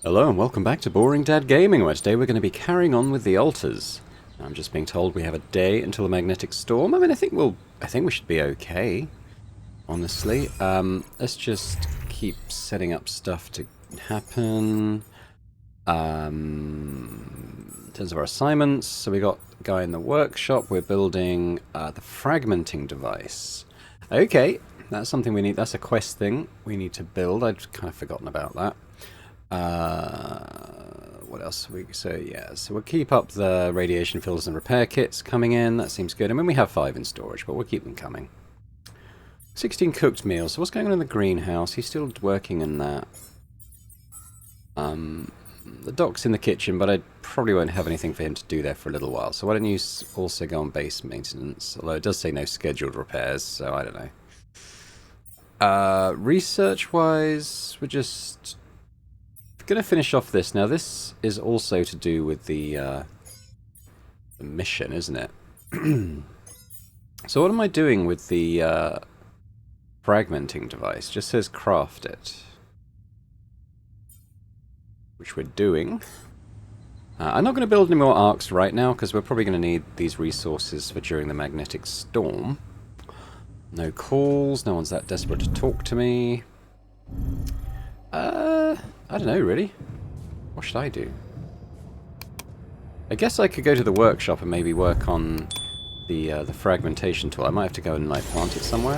Hello and welcome back to Boring Dad Gaming, where today we're going to be carrying on with the altars. I'm just being told we have a day until the magnetic storm. I mean, I think we should be okay, honestly. Let's just keep setting up stuff to happen. In terms of our assignments, so we got a guy in the workshop. We're building the fragmenting device. Okay, that's something we need. That's a quest thing we need to build. I'd kind of forgotten about that. What else? So we'll keep up the radiation filters and repair kits coming in. That seems good. I mean, we have 5 in storage, but we'll keep them coming. 16 cooked meals. So what's going on in the greenhouse? He's still working in that. The dock's in the kitchen, but I probably won't have anything for him to do there for a little while. So why don't you also go on base maintenance? Although it does say no scheduled repairs, so I don't know. Research-wise, we're just going to finish off this. Now, this is also to do with the mission, isn't it? So what am I doing with the fragmenting device? Just says craft it. Which we're doing. I'm not going to build any more arcs right now, because we're probably going to need these resources for during the magnetic storm. No calls, no one's that desperate to talk to me. I don't know, really. What should I do? I guess I could go to the workshop and maybe work on the fragmentation tool. I might have to go and like plant it somewhere.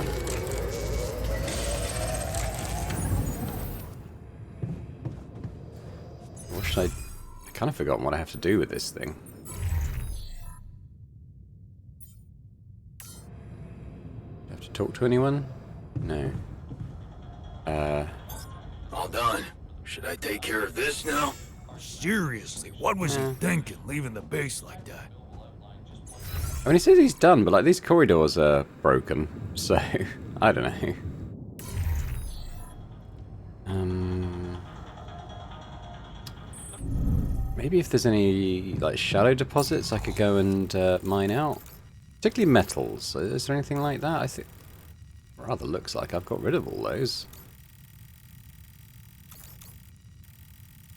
What should I kind of forgotten what I have to do with this thing. Do I have to talk to anyone? No. All done. Should I take care of this now? Seriously, what was he thinking, leaving the base like that? I mean, he says he's done, but like these corridors are broken, so I don't know. Maybe if there's any like shadow deposits, I could go and mine out, particularly metals. Is there anything like that? I think rather looks like I've got rid of all those.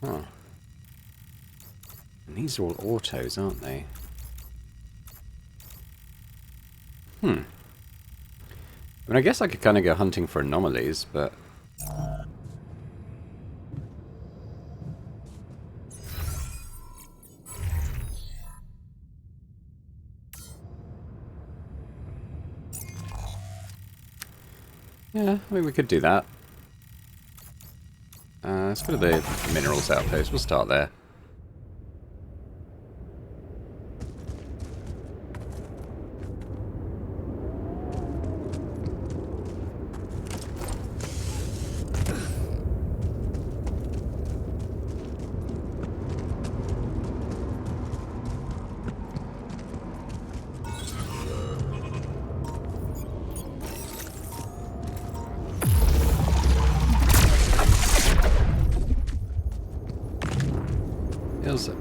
Oh. And these are all autos, aren't they? I mean, I guess I could kind of go hunting for anomalies, but... yeah, I mean, we could do that. Let's go to the minerals outpost. We'll start there.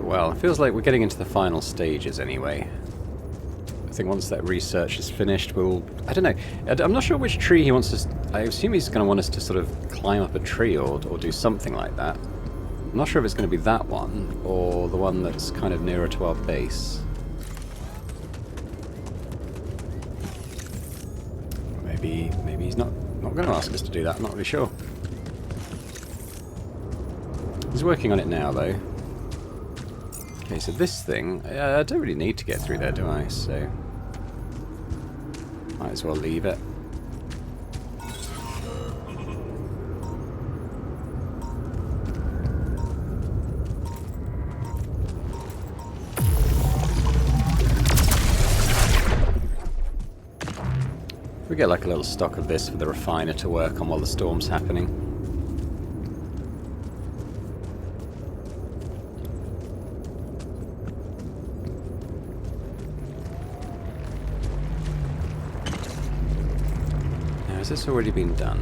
Well, it feels like we're getting into the final stages anyway. I think once that research is finished, we'll... I don't know. I'm not sure which tree he wants us... I assume he's going to want us to sort of climb up a tree or do something like that. I'm not sure if it's going to be that one or the one that's kind of nearer to our base. Maybe he's not going to ask us to do that. I'm not really sure. He's working on it now, though. Okay, so this thing, I don't really need to get through there, do I? So, might as well leave it. We get like a little stock of this for the refiner to work on while the storm's happening. Has this already been done?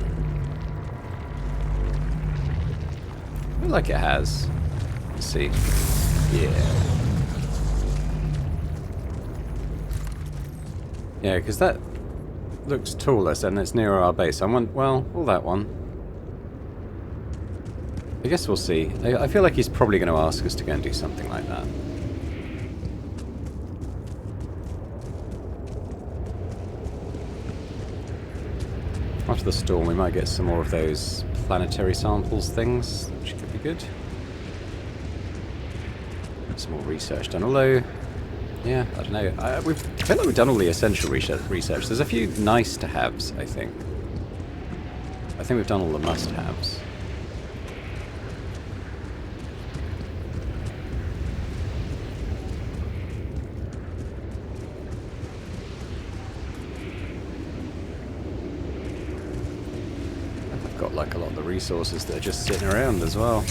I feel like it has. Let's see. Yeah. Yeah, because that looks taller and it's nearer our base. I want, well, all that one. I guess we'll see. I feel like he's probably going to ask us to go and do something like that. After the storm, we might get some more of those planetary samples things, which could be good. Some more research done, although, yeah, I don't know. I feel like we've done all the essential research. There's a few nice-to-haves, I think. I think we've done all the must-haves. Got like a lot of the resources that are just sitting around as well.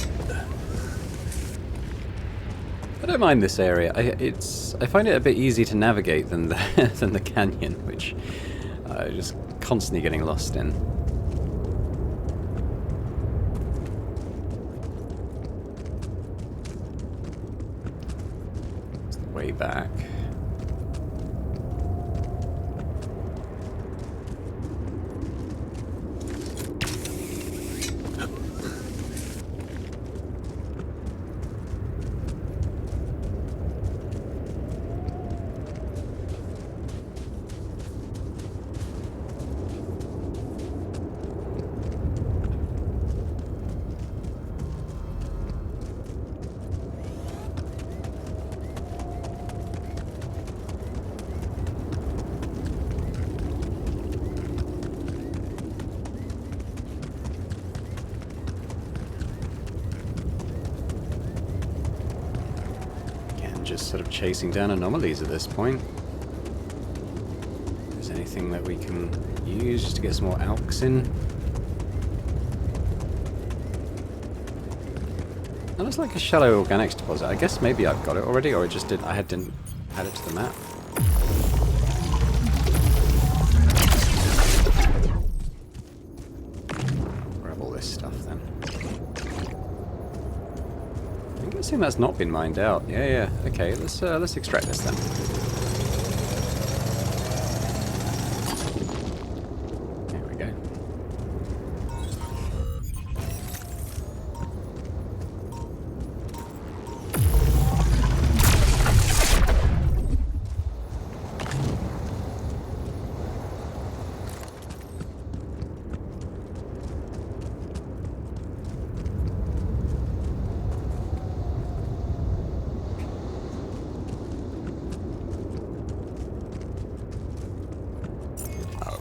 I don't mind this area. I find it a bit easier to navigate than the than the canyon, which just constantly getting lost in. It's the way back. Just sort of chasing down anomalies at this point. If there's anything that we can use just to get some more alks in. That looks like a shallow organics deposit. I guess maybe I've got it already, or it just did. I didn't add it to the map. Grab all this stuff then. I assume that's not been mined out. Yeah. Okay, let's extract this then. There we go.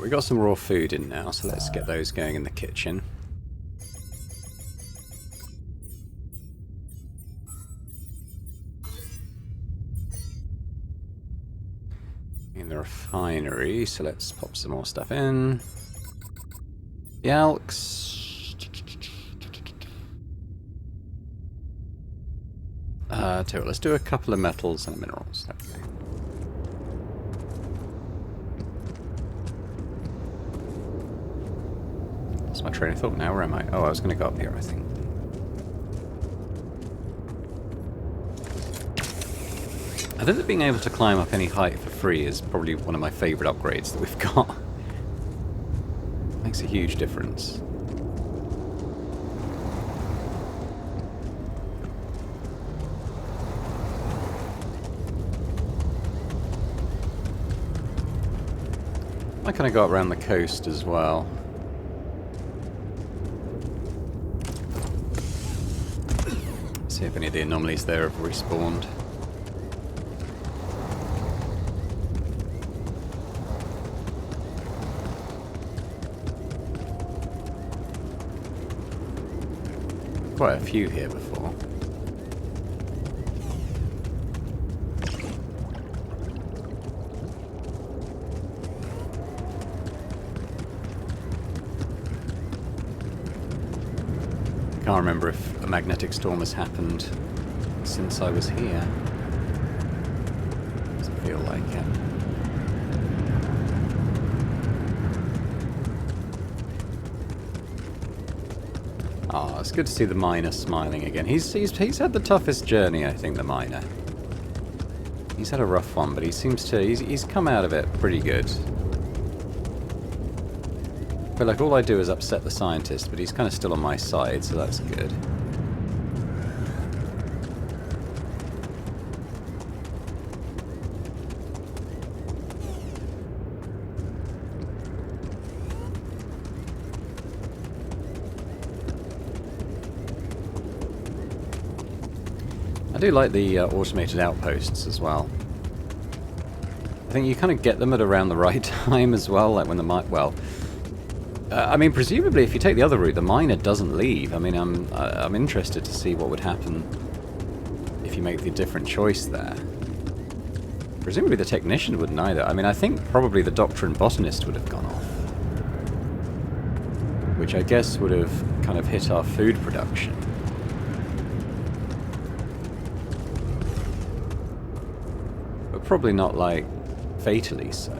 We got some raw food in now, so let's get those going in the kitchen. In the refinery, so let's pop some more stuff in. The alks. Tell you what, let's do a couple of metals and minerals. There we go. My train of thought now. Where am I? Oh, I was going to go up here, I think. I think that being able to climb up any height for free is probably one of my favourite upgrades that we've got. Makes a huge difference. I kind of go up around the coast as well. See if any of the anomalies there have respawned. Quite a few here before. Can't remember if a magnetic storm has happened since I was here. Doesn't feel like it. Ah, it's good to see the miner smiling again. He's had the toughest journey, I think, the miner. He's had a rough one, but he seems to he's come out of it pretty good. I feel like all I do is upset the scientist, but he's kind of still on my side, so that's good. I do like the automated outposts as well. I think you kind of get them at around the right time as well, like when the I mean, presumably if you take the other route, the miner doesn't leave. I mean, I'm interested to see what would happen if you make the different choice there. Presumably the technician wouldn't either. I mean, I think probably the doctor and botanist would have gone off. Which I guess would have kind of hit our food production. But probably not, like, fatally so.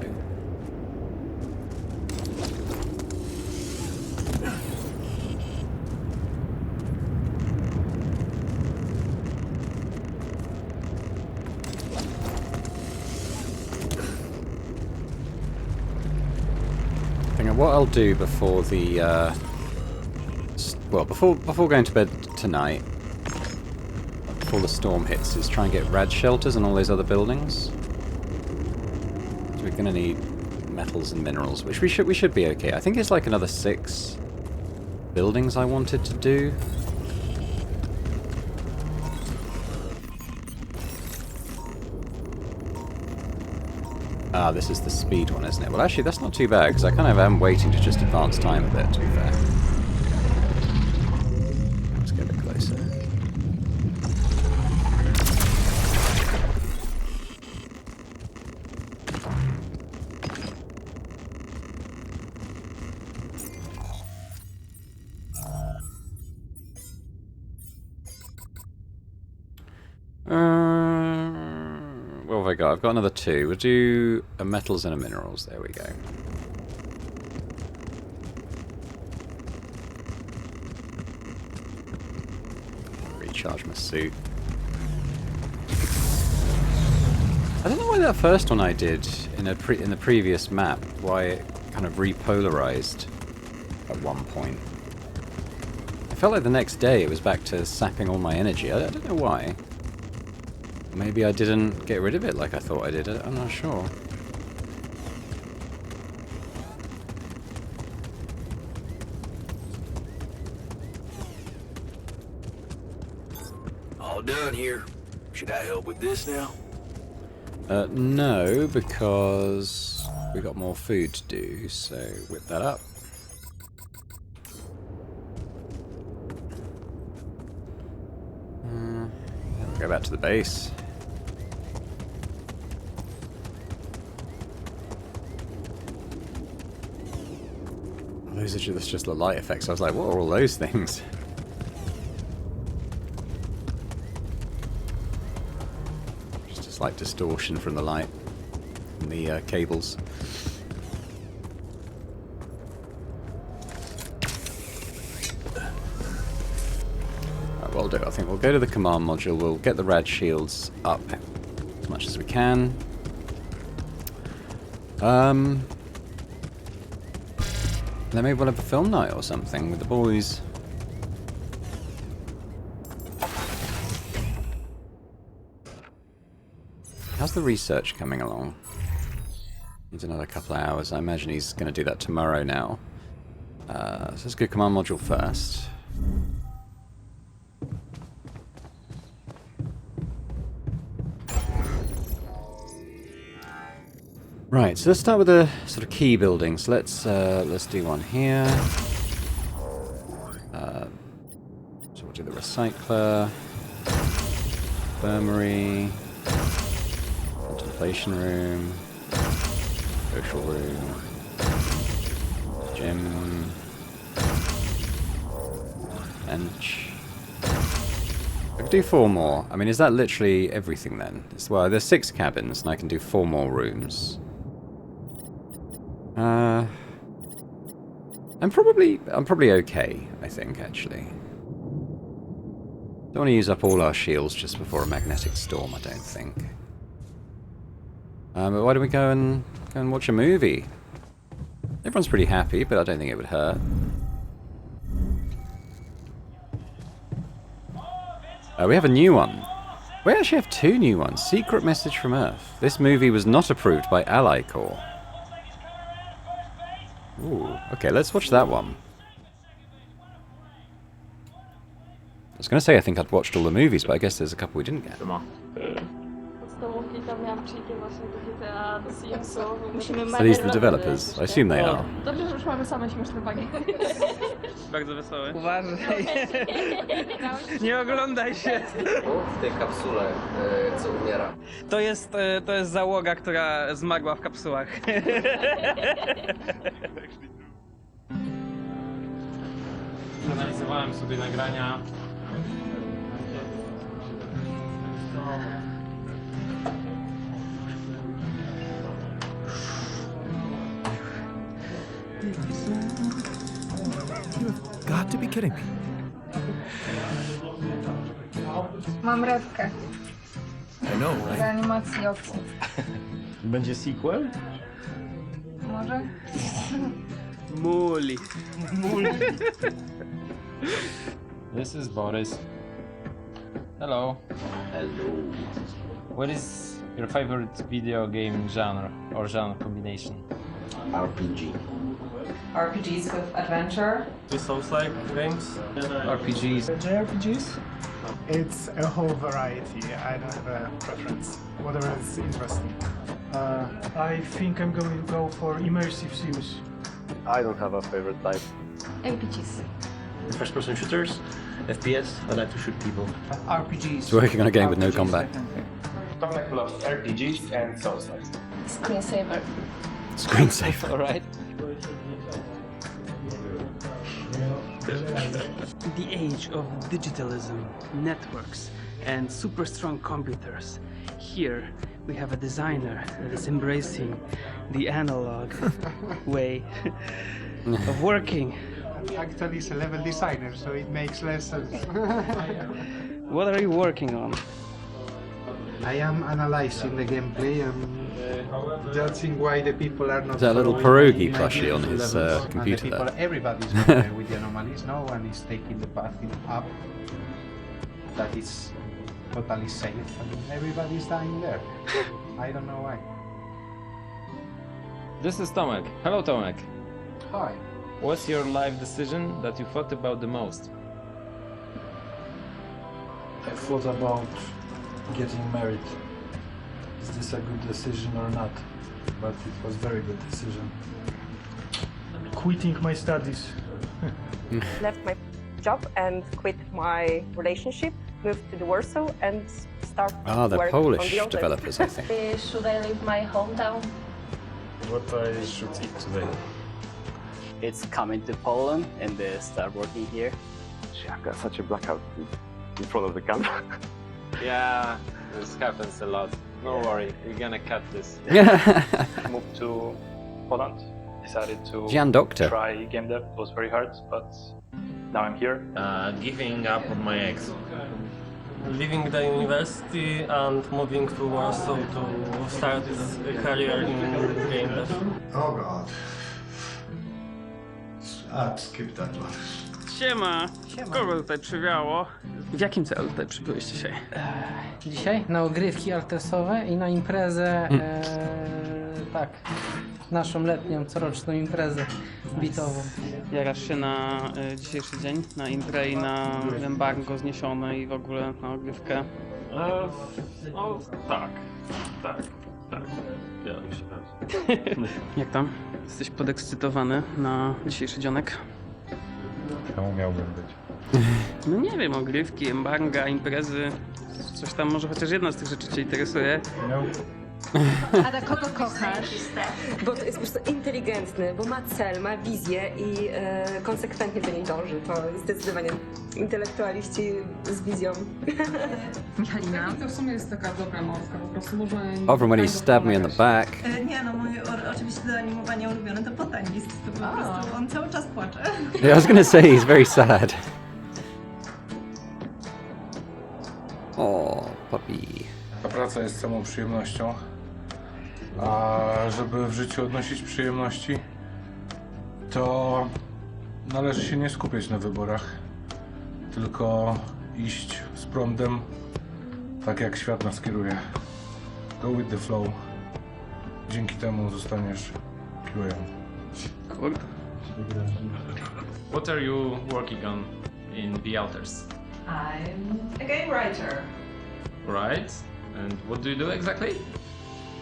What I'll do before the before going to bed tonight, before the storm hits, is try and get rad shelters and all those other buildings. So we're gonna need metals and minerals, which we should be okay. I think it's like another 6 buildings I wanted to do. Ah, this is the speed one, isn't it? Well, actually, that's not too bad, because I kind of am waiting to just advance time a bit, to be fair. Let's get a bit closer. What have I got? I've got another 2. We'll do a metals and a minerals. There we go. Recharge my suit. I don't know why that first one I did in the previous map, why it kind of repolarized at one point. I felt like the next day it was back to sapping all my energy. I don't know why. Maybe I didn't get rid of it like I thought I did. I'm not sure. All done here. Should I help with this now? No, because we got more food to do, so whip that up. Then we'll go back to the base. Those are just the light effects. I was like, what are all those things? Just a slight distortion from the light and the cables. Right, what we'll do, I think we'll go to the command module. We'll get the rad shields up as much as we can. Then maybe we'll have a film night or something with the boys. How's the research coming along? Needs another couple of hours. I imagine he's going to do that tomorrow now. So let's go command module first. Right, so let's start with the sort of key buildings. Let's do one here. So we'll do the recycler, infirmary, contemplation room, social room, gym, bench. I could do 4 more. I mean, is that literally everything then? Well, there's 6 cabins, and I can do 4 more rooms. I'm probably okay, I think, actually. Don't want to use up all our shields just before a magnetic storm, I don't think. But why don't we go and watch a movie? Everyone's pretty happy, but I don't think it would hurt. We have a new one. We actually have 2 new ones. Secret Message from Earth. This movie was not approved by Ally Corps. Ooh, okay, let's watch that one. I was going to say I think I'd watched all the movies, but I guess there's a couple we didn't get. Podstawówki to miałam przyjdzie właśnie do GTA, do Simsów. Are these the developers? I assume they are. Dobrze, że już mamy same śmieszne bagi. Bardzo wesoły. Uważaj. Nie oglądaj się. W tej kapsule, co umiera. To jest załoga, która zmarła w kapsułach. Analizowałem sobie nagrania. Got to be kidding me. Mam rybkę I know, z right? animacji oku. Będzie sequel? Może? Muli. This is Boris. Hello. Hello. What is your favorite video game genre or genre combination? RPG. RPGs with adventure. Souls-like games? RPGs. JRPGs? It's a whole variety. I don't have a preference. Whatever is interesting. I think I'm going to go for immersive sims. I don't have a favorite type. APGs. First-person shooters, FPS. I like to shoot people. RPGs. It's working on a game with no combat. Tomek loves RPGs and Souls-like. Screensaver. Screensaver. Alright. The age of digitalism, networks, and super strong computers. Here we have a designer that is embracing the analog way of working. Actually, it's a level designer, so it makes less sense. What are you working on? I am analyzing the gameplay and judging why the people are not. Is that a little following pierogi my plushie on ideas his, to levels. computer And the people, there? everybody's there with the anomalies. No one is taking the path up that is totally safe. I mean, everybody's dying there. I don't know why. This is Tomek. Hello, Tomek. Hi. What's your life decision that you thought about the most? I thought about getting married. Is this a good decision or not? But it was very good decision. Quitting my studies. Left my job and quit my relationship, moved to the Warsaw and started Ah, they're work on Polish the ALTERS. developers, I think. Should I leave my hometown? What I should eat today? It's coming to Poland and start working here. I've got such a blackout in front of the camera. Yeah, this happens a lot. No worry, we're gonna cut this. Moved to Poland. Decided to Jan Doctor. try game dev. It was very hard, but now I'm here. Giving up on my ex. Leaving the university and moving to Warsaw to start a career in game dev. Oh god. I'd skip that one. Siema! Kogo tutaj przywiało? W jakim celu tutaj przybyłeś dzisiaj? Dzisiaj na ogrywki altersowe i na imprezę, tak, naszą letnią, coroczną imprezę bitową. Jarasz się na dzisiejszy dzień, na imprę i na embargo zniesione i w ogóle na ogrywkę? No, tak. Ja się Jak tam? Jesteś podekscytowany na dzisiejszy dzionek? Czemu miałbym być? No nie wiem, ogrywki, embarga, imprezy, coś tam, może chociaż jedna z tych rzeczy cię interesuje. Ada, kogo kochasz? Bo to jest po prostu inteligentny, bo ma cel, ma wizję i konsekwentnie do niej dąży. To jest zdecydowanie intelektualiści z wizją. Michalina? To w sumie jest taka dobra małpka, po prostu można... Apart from when he stabbed me in the back. Nie no, moje oczywiście do animowania ulubione to botanist, to po prostu on cały czas płacze. Yeah, I was gonna say he's very sad. Oh, puppy. Ta praca jest samą przyjemnością. A żeby w życiu odnosić przyjemności, to należy się nie skupiać na wyborach, tylko iść z prądem, tak jak świat nas kieruje. Go with the flow. Dzięki temu zostaniesz QA. Kurde. What are you working on in the ALTERS? I'm a game writer. Right. And what do you do exactly?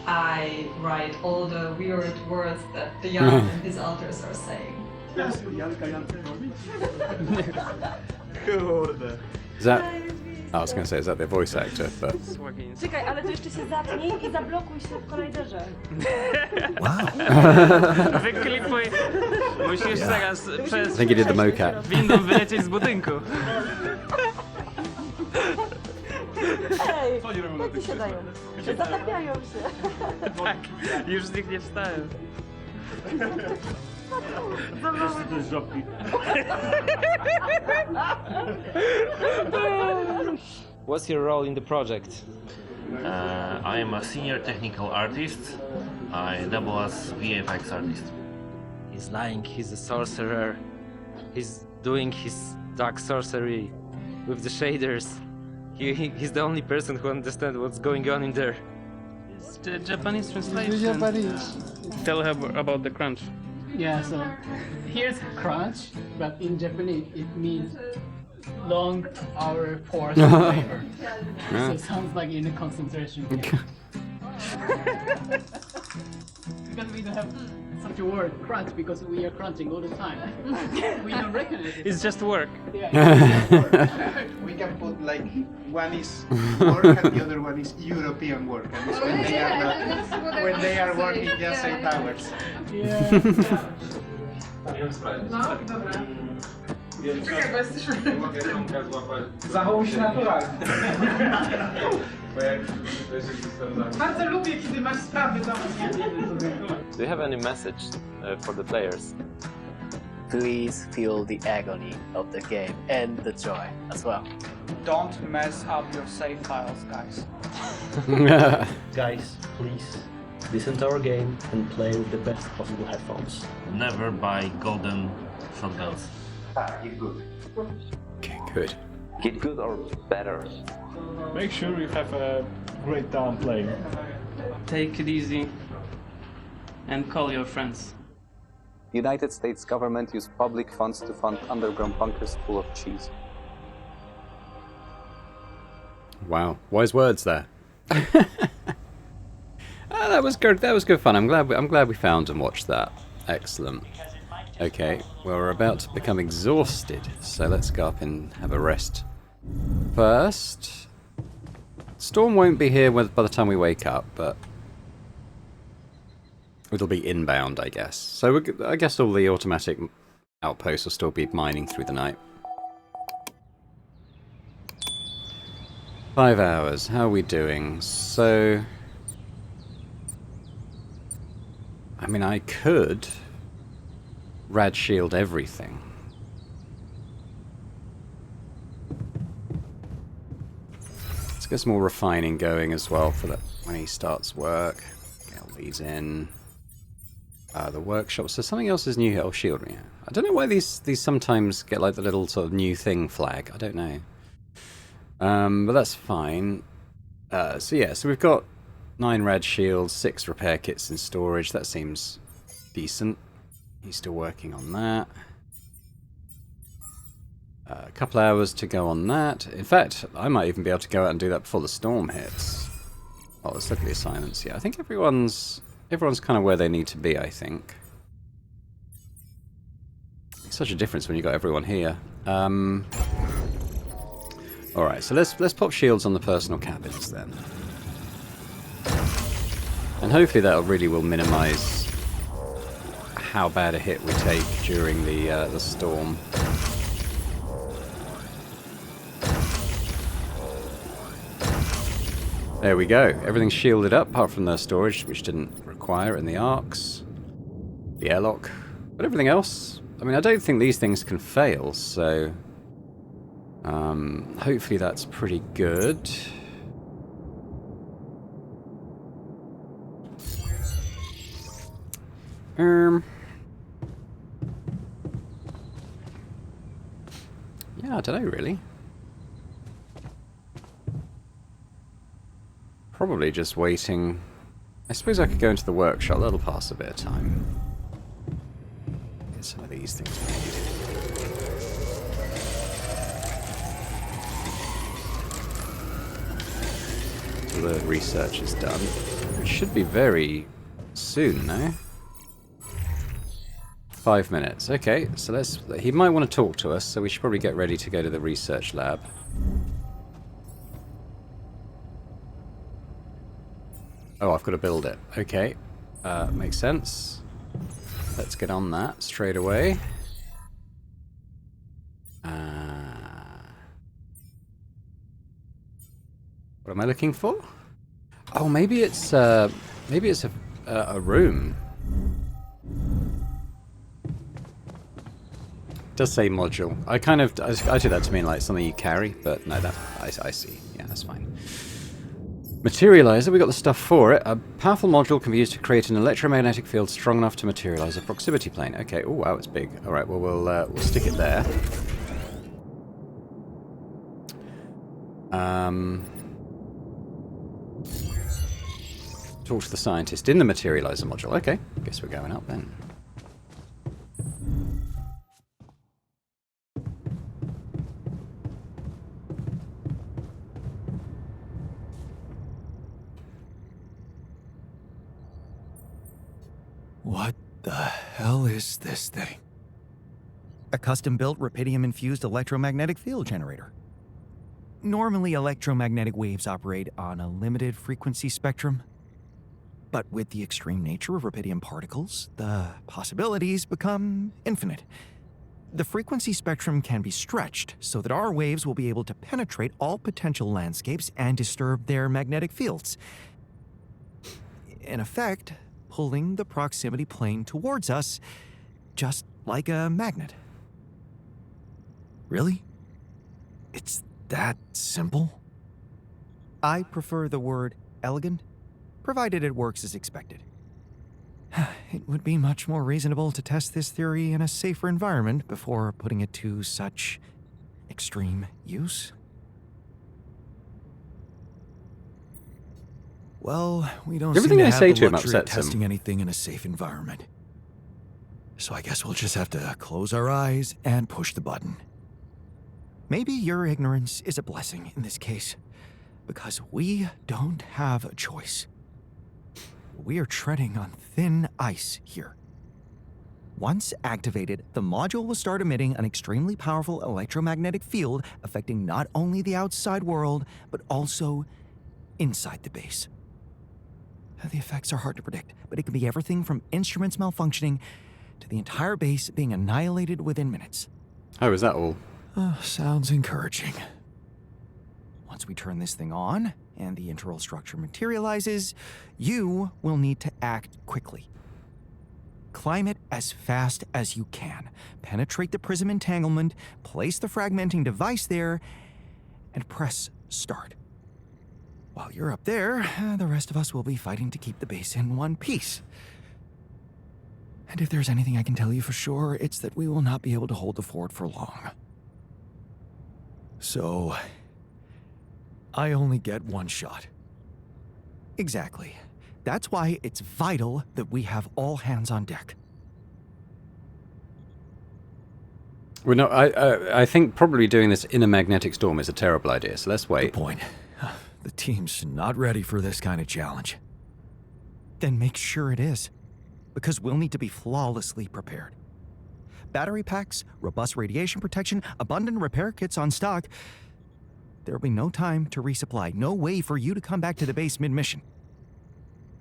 I write all the weird words that the Jan and his alters are saying. Is that... I was going to say, is that their voice actor, but... Czekaj, ale to jeszcze się zatnij i zablokuj się w kolajderze. Wyklipuj. Musisz teraz przez... I think he did the mocap. windą wylecieć z budynku. Ej, jak się dają? Zatapiają się. Tak, już z nich nie wstałem. What's your role in the project? I am a senior technical artist. I double as VFX artist. He's lying, he's a sorcerer. He's doing his dark sorcery with the shaders. He's the only person who understands what's going on in there. It's the Japanese translation. The Japanese. Tell her about the crunch. Yeah, so here's crunch, but in Japanese it means long hour forced labor. So it sounds like in a concentration camp. Because we don't have such a word, crunch, because we are crunching all the time. We don't recognize it. It's just work. Yeah, it's just work. We can put like one is work and the other one is European work, and it's when they are not, when they are working just 8 hours. Yeah. No, dobra. Czekaj, bo jesteśmy... Zachowuj się naturalnie. Bardzo lubię, kiedy masz sprawy do mnie. Do you have any message for the players? Please feel the agony of the game and the joy as well. Don't mess up your save files, guys. Guys, please listen to our game and play with the best possible headphones. Never buy golden shotguns. Get good. Okay, good. Get good or better? Make sure you have a great time playing. Take it easy and call your friends. United States government used public funds to fund underground bunkers full of cheese. Wow, wise words there. That was good. That was good fun. I'm glad we found and watched that. Excellent. Okay, well, we're about to become exhausted, so let's go up and have a rest. First, Storm won't be here by the time we wake up, but it'll be inbound, I guess. So I guess all the automatic outposts will still be mining through the night. 5 hours. How are we doing? So, I mean, I could rad shield everything. Let's get some more refining going as well for that when he starts work. Get all these in. The workshop. So something else is new here. Oh, shield me. I don't know why these sometimes get like the little sort of new thing flag. I don't know. But that's fine. So yeah, so we've got 9 rad shields, 6 repair kits in storage. That seems decent. He's still working on that. A couple hours to go on that. In fact, I might even be able to go out and do that before the storm hits. Oh, let's look at the assignments. Yeah, I think everyone's kind of where they need to be, I think. It's such a difference when you got everyone here. Alright, so let's pop shields on the personal cabins then. And hopefully that really will minimize how bad a hit we take during the storm. There we go. Everything's shielded up, apart from the storage, which didn't require it in the arcs. The airlock. But everything else, I mean, I don't think these things can fail, so hopefully that's pretty good. Yeah, I don't know really. Probably just waiting. I suppose I could go into the workshop. That'll pass a bit of time. Get some of these things made. the research is done. It should be very soon, no? 5 minutes. Okay, so let's... He might want to talk to us, so we should probably get ready to go to the research lab. Oh, I've got to build it. Okay. Makes sense. Let's get on that straight away. What am I looking for? Oh, maybe it's a room. It does say module. I took that to mean like something you carry, but no, that I see. Yeah, that's fine. Materializer, we got the stuff for it. A powerful module can be used to create an electromagnetic field strong enough to materialize a proximity plane. Okay. Oh wow, it's big. All right. Well, we'll stick it there. Talk to the scientist in the materializer module. Okay. Guess we're going up then. What the hell is this thing? A custom-built rubidium-infused electromagnetic field generator. Normally, electromagnetic waves operate on a limited frequency spectrum. But with the extreme nature of rubidium particles, the possibilities become infinite. The frequency spectrum can be stretched so that our waves will be able to penetrate all potential landscapes and disturb their magnetic fields. In effect, pulling the proximity plane towards us, just like a magnet. Really? It's that simple? I prefer the word elegant, provided it works as expected. It would be much more reasonable to test this theory in a safer environment before putting it to such extreme use. Well, we don't Everything seem I to have say the to him luxury of upsets him. testing anything in a safe environment. So I guess we'll just have to close our eyes and push the button. Maybe your ignorance is a blessing in this case, because we don't have a choice. We are treading on thin ice here. Once activated, the module will start emitting an extremely powerful electromagnetic field affecting not only the outside world, but also inside the base. The effects are hard to predict, but it can be everything from instruments malfunctioning to the entire base being annihilated within minutes. Oh, is that all? Sounds encouraging. Once we turn this thing on and the internal structure materializes, you will need to act quickly. Climb it as fast as you can. Penetrate the prism entanglement, place the fragmenting device there, and press start. While you're up there, the rest of us will be fighting to keep the base in one piece. And if there's anything I can tell you for sure, it's that we will not be able to hold the fort for long. So, I only get one shot. Exactly. That's why it's vital that we have all hands on deck. Well, no, I think probably doing this in a magnetic storm is a terrible idea, so let's wait. Good point. The team's not ready for this kind of challenge. Then make sure it is, because we'll need to be flawlessly prepared. Battery packs, robust radiation protection, abundant repair kits on stock. There'll be no time to resupply, no way for you to come back to the base mid-mission.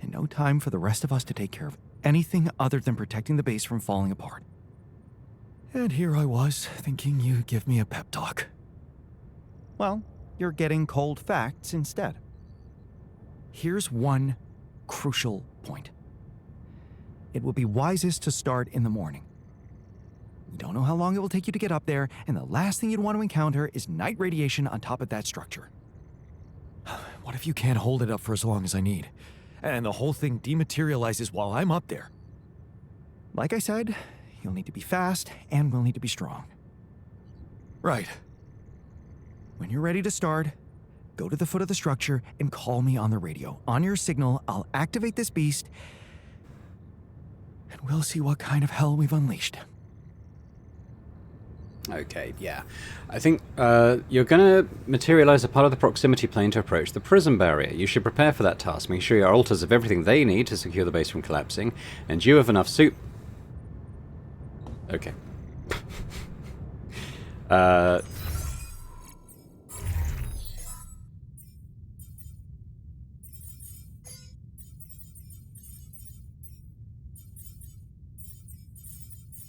And no time for the rest of us to take care of anything other than protecting the base from falling apart. And here I was, thinking you'd give me a pep talk. Well, you're getting cold facts instead. Here's one crucial point. It will be wisest to start in the morning. We don't know how long it will take you to get up there, and the last thing you'd want to encounter is night radiation on top of that structure. What if you can't hold it up for as long as I need, and the whole thing dematerializes while I'm up there? Like I said, you'll need to be fast, and we'll need to be strong. Right. When you're ready to start, go to the foot of the structure and call me on the radio. On your signal, I'll activate this beast, and we'll see what kind of hell we've unleashed. Okay, yeah. I think you're going to materialize a part of the proximity plane to approach the prison barrier. You should prepare for that task. Make sure your alters have everything they need to secure the base from collapsing, and you have enough soup. Okay.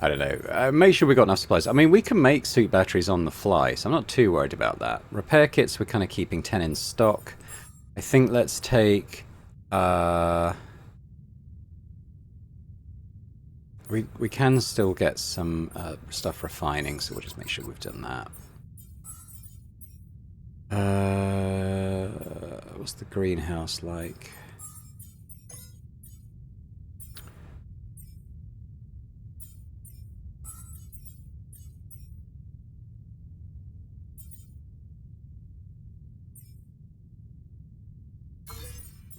I don't know. Make sure we got enough supplies. I mean, we can make suit batteries on the fly, so I'm not too worried about that. Repair kits, we're kind of keeping 10 in stock. I think let's take... We can still get some stuff refining, so we'll just make sure we've done that. What's the greenhouse like?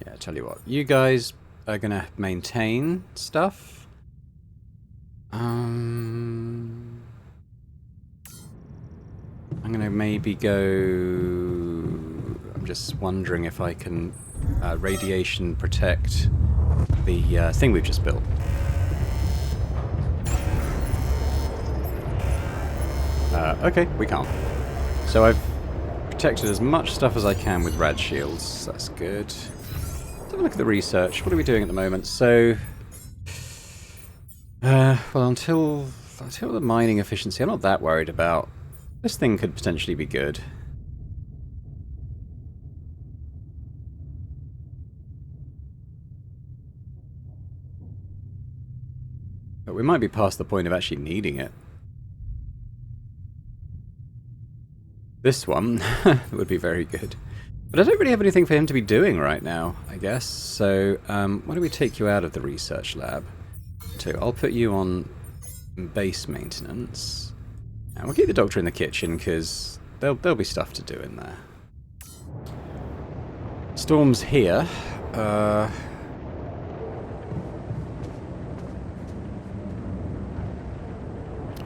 Yeah, I tell you what, you guys are gonna maintain stuff. I'm gonna maybe go. I'm just wondering if I can radiation protect the thing we've just built. Okay, we can't. So I've protected as much stuff as I can with rad shields. That's good. Let's have a look at the research. What are we doing at the moment? So, well, until the mining efficiency, I'm not that worried about. This thing could potentially be good. But we might be past the point of actually needing it. This one would be very good. But I don't really have anything for him to be doing right now, I guess. So, why don't we take you out of the research lab? So, I'll put you on base maintenance. And we'll keep the doctor in the kitchen, because there'll be stuff to do in there. Storm's here. I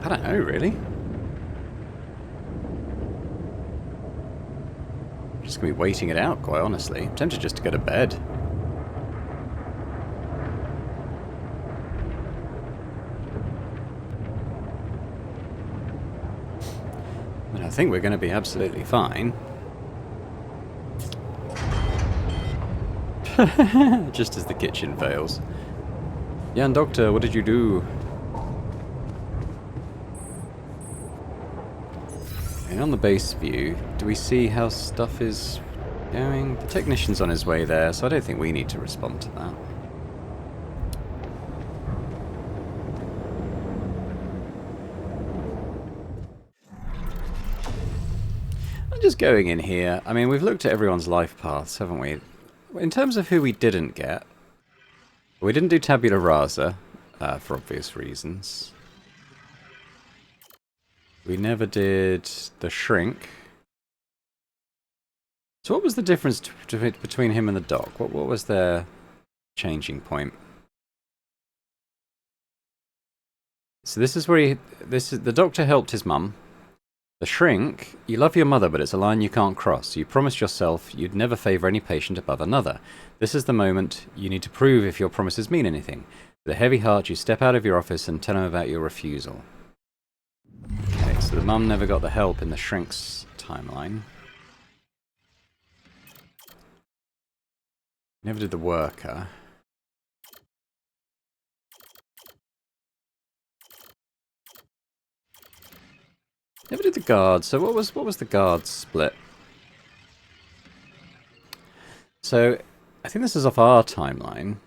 don't know, really. I'm just going to be waiting it out, quite honestly. I'm tempted just to go to bed. And I think we're going to be absolutely fine. Just as the kitchen fails. Jan Doctor, what did you do? And on the base view, do we see how stuff is going? The technician's on his way there, so I don't think we need to respond to that. I'm just going in here. I mean, we've looked at everyone's life paths, haven't we? In terms of who we didn't get, we didn't do tabula rasa, for obvious reasons. We never did the shrink. So what was the difference between him and the doc? What was their changing point? So this is where the doctor helped his mum. The shrink, you love your mother, but it's a line you can't cross. You promised yourself you'd never favour any patient above another. This is the moment you need to prove if your promises mean anything. With a heavy heart, you step out of your office and tell him about your refusal. Okay, so the mum never got the help in the shrink's timeline. Never did the worker. Never did the guard. So what was the guard split? So I think this is off our timeline.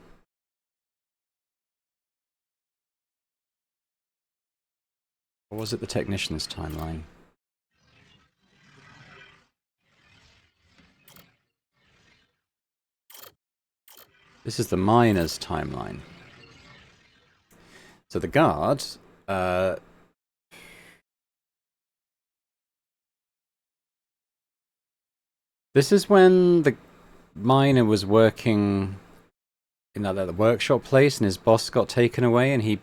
Or was it the technician's timeline? This is the miner's timeline. So the guard... this is when the miner was working in the workshop place and his boss got taken away and he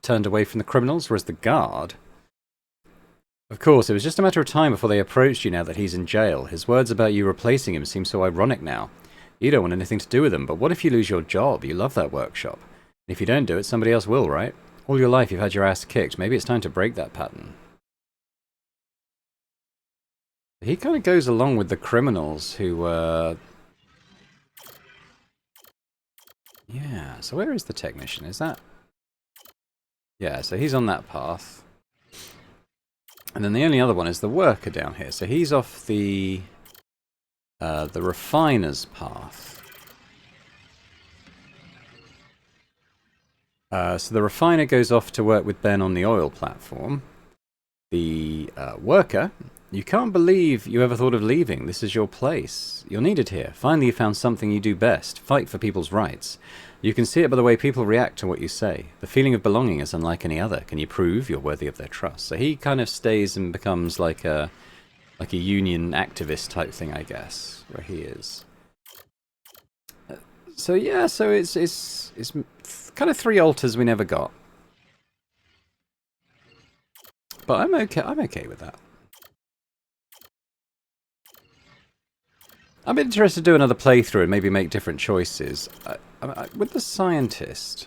turned away from the criminals, whereas the guard Of course, it was just a matter of time before they approached you now that he's in jail. His words about you replacing him seem so ironic now. You don't want anything to do with them, but what if you lose your job? You love that workshop. And if you don't do it, somebody else will, right? All your life you've had your ass kicked. Maybe it's time to break that pattern. He kind of goes along with the criminals who, yeah, so where is the technician? Is that... Yeah, so he's on that path. And then the only other one is the worker down here. So he's off the refiner's path. So the refiner goes off to work with Ben on the oil platform. The worker, you can't believe you ever thought of leaving. This is your place. You're needed here. Finally you found something you do best. Fight for people's rights. You can see it by the way people react to what you say. The feeling of belonging is unlike any other. Can you prove you're worthy of their trust? So he kind of stays and becomes like a union activist type thing, I guess, where he is. So yeah, so it's kind of 3 alters we never got. But I'm okay with that. I'm interested to do another playthrough and maybe make different choices. With the scientist...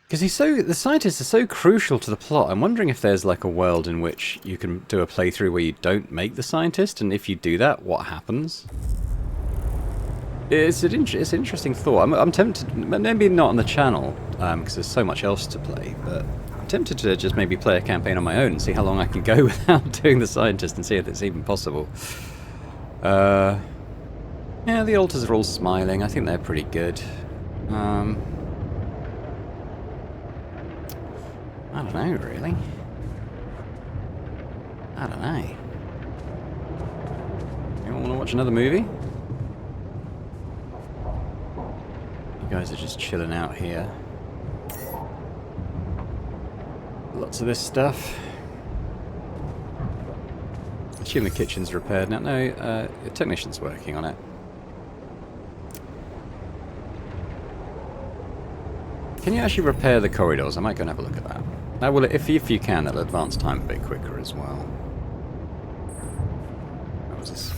Because the scientists are so crucial to the plot. I'm wondering if there's like a world in which you can do a playthrough where you don't make the scientist, and if you do that, what happens? It's an interesting thought. I'm tempted, maybe not on the channel, because there's so much else to play, but I'm tempted to just maybe play a campaign on my own and see how long I can go without doing the scientist and see if it's even possible. Yeah, the alters are all smiling. I think they're pretty good. I don't know, really. I don't know. You want to watch another movie? You guys are just chilling out here. Lots of this stuff. I assume the kitchen's repaired now. No, the technician's working on it. Can you actually repair the corridors? I might go and have a look at that. Now, will it, if you can, that'll advance time a bit quicker as well. What was this?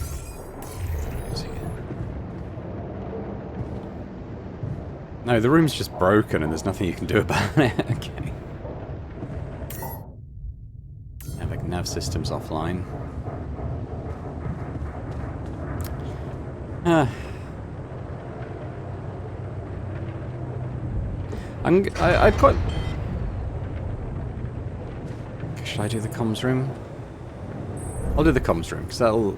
No, the room's just broken and there's nothing you can do about it. Okay. Nav system's offline. I'd quite... Should I do the comms room? I'll do the comms room, because that'll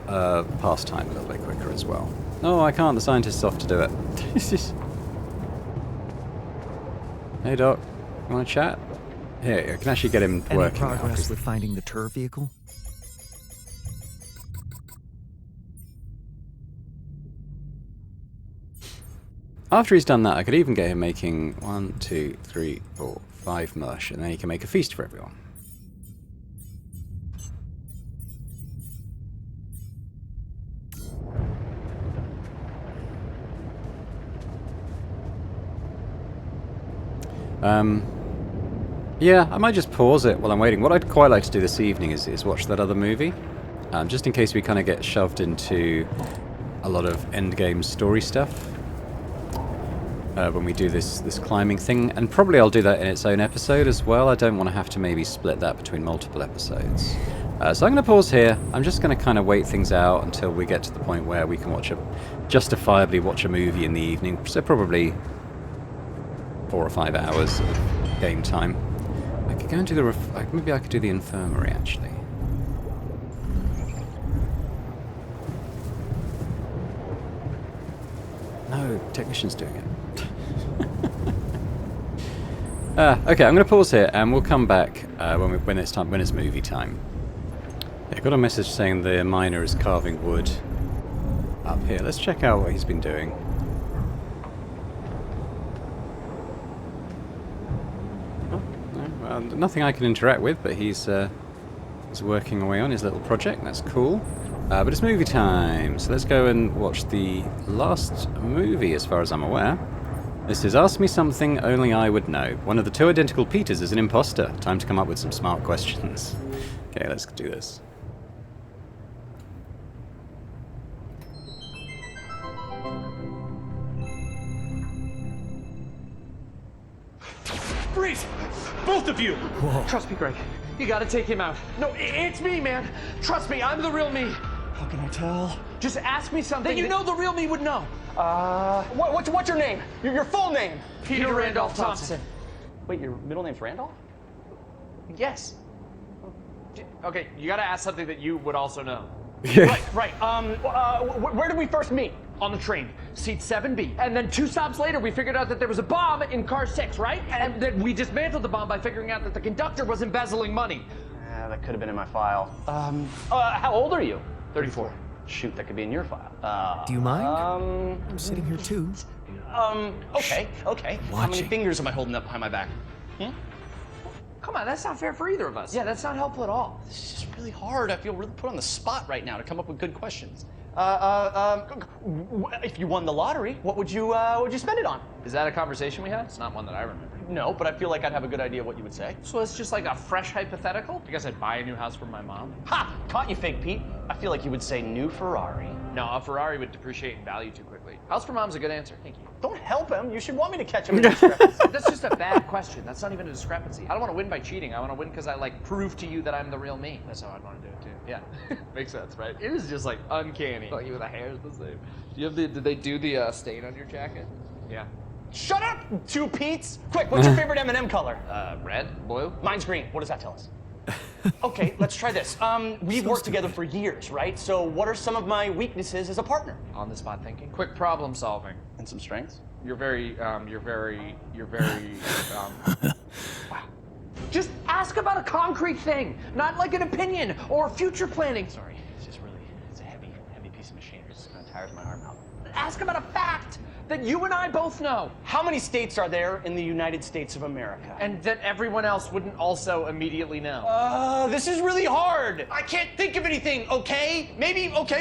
pass time a little bit quicker as well. No, I can't. The scientist's off to do it. Hey, Doc. You want to chat? Here, I can actually get him working now. Any progress with finding the TUR vehicle? After he's done that, I could even get him making 1, 2, 3, 4, 5 mush, and then he can make a feast for everyone. Yeah, I might just pause it while I'm waiting. What I'd quite like to do this evening is watch that other movie, just in case we kind of get shoved into a lot of endgame story stuff when we do this climbing thing, and probably I'll do that in its own episode as well. I don't want to have to maybe split that between multiple episodes. So I'm going to pause here. I'm just going to kind of wait things out until we get to the point where we can justifiably watch a movie in the evening, so probably 4 or 5 hours of game time. I could go into the maybe I could do the infirmary actually. No, technician's doing it. Okay, I'm going to pause here and we'll come back when it's movie time. Yeah, I got a message saying the miner is carving wood up here. Let's check out what he's been doing. Nothing I can interact with, but he's working away on his little project. That's cool. But it's movie time, so let's go and watch the last movie as far as I'm aware. This is Ask Me Something Only I Would Know. One of the two identical Peters is an imposter. Time to come up with some smart questions. Okay, let's do this. Freeze! Both of you! Whoa. Trust me, Greg. You gotta take him out. No, it's me, man. Trust me, I'm the real me. How can I tell? Just ask me something that you know the real me would know. What's your name? Your full name? Peter Randolph Thompson. Wait, your middle name's Randolph? Yes. Okay, you gotta ask something that you would also know. Right. Where did we first meet? On the train, seat 7B. And then 2 stops later, we figured out that there was a bomb in car 6, right? And then we dismantled the bomb by figuring out that the conductor was embezzling money. That could have been in my file. How old are you? 34. Shoot, that could be in your file. Do you mind? I'm sitting here too. Okay. How many fingers am I holding up behind my back? Come on, that's not fair for either of us. Yeah, that's not helpful at all. This is just really hard. I feel really put on the spot right now to come up with good questions. If you won the lottery, what would you spend it on? Is that a conversation we had? It's not one that I remember. No, but I feel like I'd have a good idea what you would say. So it's just like a fresh hypothetical? I guess I'd buy a new house for my mom. Ha! Caught you, Fake Pete. I feel like you would say new Ferrari. No, a Ferrari would depreciate in value too quickly. House for mom's a good answer. Thank you. Don't help him. You should want me to catch him in discrepancy. That's just a bad question. That's not even a discrepancy. I don't want to win by cheating. I want to win because I prove to you that I'm the real me. That's how I'd want to do it too. Yeah, makes sense, right? It is just uncanny. Like even the hair's the same. Did they do the stain on your jacket? Yeah. Shut up, 2 Pete's. Quick, what's your favorite M&M color? Red, blue. Mine's green. What does that tell us? Okay, let's try this. We've worked together for years, right? So what are some of my weaknesses as a partner? On the spot thinking. Quick problem solving. And some strengths? You're very wow. Just ask about a concrete thing, not like an opinion or future planning. Sorry, it's a heavy piece of machinery. It's kind of tires my arm out. Ask about a fact that you and I both know. How many states are there in the United States of America? And that everyone else wouldn't also immediately know. This is really hard. I can't think of anything, okay?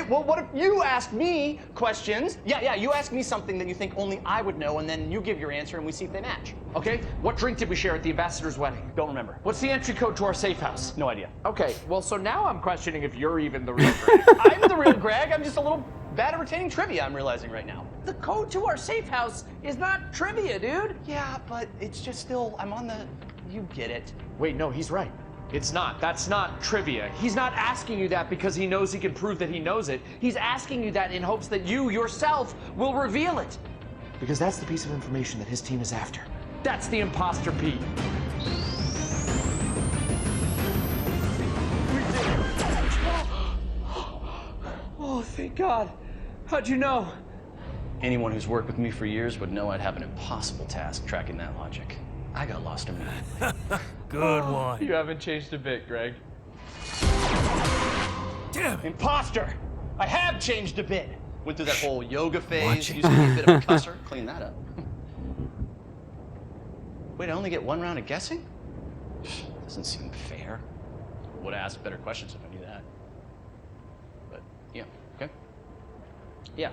Well, what if you ask me questions? Yeah, you ask me something that you think only I would know, and then you give your answer, and we see if they match. Okay, what drink did we share at the ambassador's wedding? Don't remember. What's the entry code to our safe house? No idea. Okay, well, so now I'm questioning if you're even the real Greg. I'm the real Greg. I'm just a little bad at retaining trivia, I'm realizing right now. The code to our safe house is not trivia, dude. Yeah, but it's just still, you get it. Wait, no, he's right. It's not. That's not trivia. He's not asking you that because he knows he can prove that he knows it. He's asking you that in hopes that you yourself will reveal it. Because that's the piece of information that his team is after. That's the imposter Pete. Oh, thank God. How'd you know? Anyone who's worked with me for years would know I'd have an impossible task tracking that logic. I got lost immediately. Good one. You haven't changed a bit, Greg. Damn it. Imposter! I have changed a bit. Went through that whole yoga phase, used to be a bit of a cusser. Clean that up. Wait, I only get 1 round of guessing? Doesn't seem fair. Would have asked better questions if I knew that. But, yeah, okay. Yeah.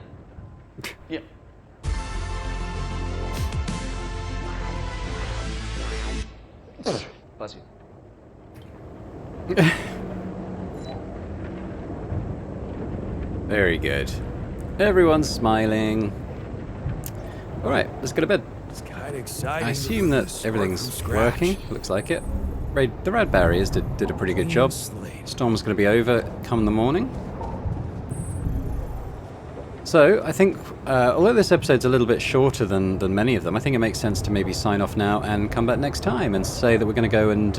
Yeah. Bless you. Very good. Everyone's smiling. Alright, let's go to bed. It's kind of exciting. I assume that everything's working. Looks like it. The rad barriers did a pretty good job. Storm's going to be over come the morning. So, I think, although this episode's a little bit shorter than many of them, I think it makes sense to maybe sign off now and come back next time and say that we're going to go and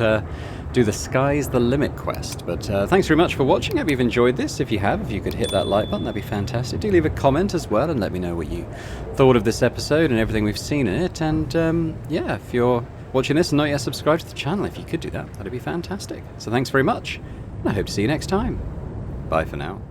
do the Sky's the Limit quest. But thanks very much for watching. I hope you've enjoyed this. If you have, if you could hit that like button, that'd be fantastic. Do leave a comment as well and let me know what you thought of this episode and everything we've seen in it. And yeah, if you're watching this and not yet subscribed to the channel, if you could do that, that'd be fantastic. So thanks very much, and I hope to see you next time. Bye for now.